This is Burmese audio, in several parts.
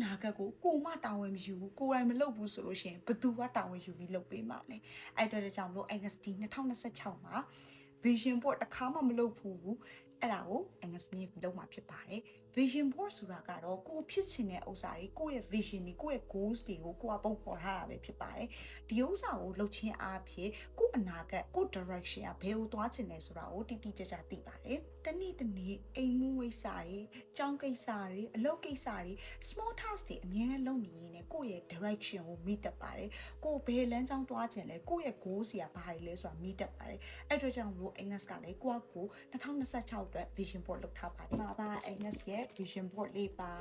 နာဂတ်ကိုမတာဝန်မယူဘူးကိုယ်တိုင်မလုပ်ဘူးဆိုလို့ရှိရင်ဘသူကတာဝန်ယူပြီးလုပ်ပေးမှာလဲအဲ့အတွက်ကြောင့်မလို့ NSD 2026မှာ vision board တစ်ခါမှမလုပ်ဘူးအဲ့ဒါကို NSD လုပ်မှာဖြစ်ပါတယ် vision board ဆိုတာကတော့ကိုဖြစ်ချင်တဲ့ဥစ္စာတွေကိုယ့်ရဲ့ vision တွေကိုယ့်ရဲ့ goals တွေကိုကိုကပုံဖော်ထားတာပဲဖြစ်ပါတယ်ဒီဥစ္စာကိုလုပ်ခြင်းအားဖြင့်ကိုယ့်အနာဂတ်ကိုယ့် direction ကဘယ်ကိုသွားချင်လဲဆိုတာကိုတိတိကျကျသိပါတယ်တနေ့အိမ်မှုဝိစာတွေကြောင်းကိစ္စတွေအလုပ်ကိစ္စတွေ small task တွေအများနဲ့လုပ်နေရင်ကိုယ့်ရဲ့ direction ကိုမိတတ်ပါတယ်ကိုဘယ်လမ်းကြောင်းသွားချင်လဲကိုယ့်ရဲ့ goals စီကဘာတွေလဲဆိုတာမိတတ်ပါတယ်အဲ့အတွက်ကြောင့်မလို့ Agnes ကလည်းကိုယ့်ကို2026အတွက် vision board လုပ်ထားပါတယ်ပါ Agnes ရဲ့ vision board လေးပါ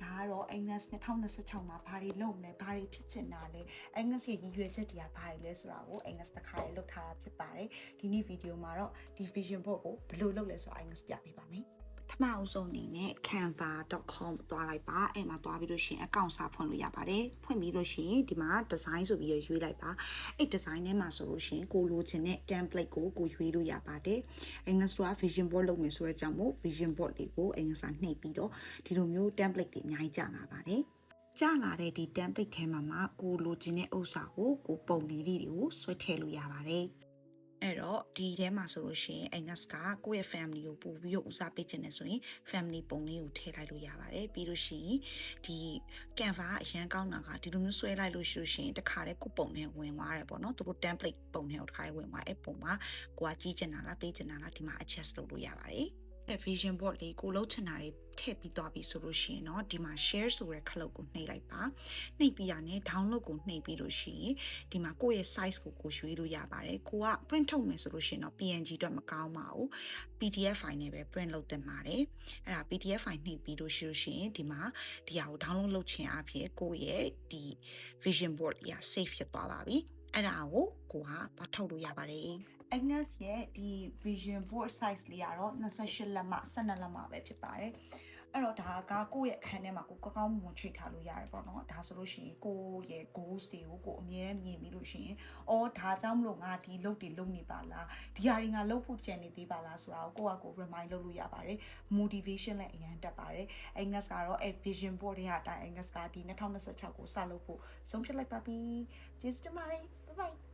ဒါကတော့ Agnes 2026မှာဘာတွေလုပ်မလဲဘာတွေဖြစ်ချင်တာလဲ Agnes ရဲ့ရည်ရွယ်ချက်တွေကဘာတွေလဲဆိုတာကို Agnes တစ်ခါလေးလုပ်ထားတာဖြစ်ပါတယ်ဒီနေ့ဗီဒီယိုမှာတော့ဒီ vision board ကိုဘယ်လိုလုပ်လဲဆိုတာ Agnes ပြပေးပါမယ်ပထမအဆုံးအနေနဲ့ canva.com သွားလိုက်ပါအဲ့မှာသွားပြီးလို့ရှိရင် account စာဖွင့်လို့ရပါတယ်ဖွင့်ပြီးလို့ရှိရင်ဒီမှာ design ဆိုပြီးရွေးလိုက်ပါအဲ့ design ထဲမှာဆိုလို့ရှိရင်ကိုလိုချင်တဲ့ template ကိုရွေးလို့ရပါတယ် Agnes က vision board လုပ်မယ်ဆိုတဲ့အကြောင်းမို့ vision board လေးကို Agnes ကနှိပ်ပြီးတော့ဒီလိုမျိုး template တွေအများကြီးကြာလာပါတယ်ကြာလာတဲ့ဒီ template ထဲမှာကိုလိုချင်တဲ့ဥစ္စာကိုပုံလေးတွေကိုဆွဲထည့်လို့ရပါတယ်အဲ့တော့ဒီထဲမှာဆိုလို့ရှိရင် Agnes ကကိုယ့်ရဲ့ family ကိုပို့ပြီးတော့ဦးစားပေးခြင်းနဲ့ဆိုရင် family ပုံလေးကိုထည့်လိုက်လို့ရပါတယ်ပြီးလို့ရှိရင်ဒီ Canva ကအရန်ကောင်းတာကဒီလိုမျိုးဆွဲလိုက်လို့ရှိရင်တခါတည်းကိုပုံနဲ့ဝင်သွားတယ်ပေါ့နော်သူတို့ template ပုံနဲ့တခါတည်းဝင်သွားအဲ့ပုံမှာကိုကကြီးချင်တာလားသိချင်တာလားဒီမှာ adjust လုပ်လို့ရပါတယ်vision board လေးကိုလုံးချင်တာတွေထည့်ပြီးသွားပြီဆိုလို့ရှိရင်เนาะဒီမှာ share ဆိုတဲ့ခလုတ်ကိုနှိပ်လိုက်ပါနှိပ်ပြီးရနဲ့ download ကိုနှိပ်ပြီးလို့ရှိရင်ဒီမှာကိုယ့်ရဲ့ size ကိုရွေးလို့ရပါတယ်ကိုက print ထုတ်မယ်ဆိုလို့ရှိရင်တော့ PNG တော့မကောင်းပါဘူး PDF file နဲ့ပဲ print လုပ်တင်ပါတယ်အဲ့ဒါ PDF file နှိပ်ပြီးလို့ရှိရင်ဒီမှာဒီဟာကို download လုပ်ခြင်းအပြင်ကိုယ့်ရဲ့ဒီ vision board ကြီး save ဖြစ်သွားပါပြီအဲ့ဒါကိုသွားထုတ်လို့ရပါတယ် Agnes ရဲ့ဒီ vision board size လေးကတော့28လက်မှ12လက်မှပဲဖြစ်ပါတယ်အဲ့တော့ဒါကကိုယ့်ရဲ့အခန်းထဲမှာကိုကောင်းမွန်ချိတ်ထားလို့ရတယ်ပေါ့နော်ဒါဆိုလို့ရှိရင်ကိုယ့်ရဲ့ goals တွေကိုကိုအမြဲမြင်ပြီးလို့ရှိရင်အော်ဒါကြောင့်မလို့ငါဒီလုပ်တွေလုပ်နေပါလားဒီဟာတွေငါလုပ်ဖို့ကြံနေသေးပါလားဆိုတာကိုကို remind လုပ်လို့ရပါတယ် motivation လည်းအရင်တက်ပါတယ် Agnes ကတော့ vision board တွေကအတိုင်း Agnes ကဒီ2026ကိုစလုပ်ဖို့ဆုံးဖြတ်လိုက်ပါပြီကျေးဇူးတင်ပါတယ် bye bye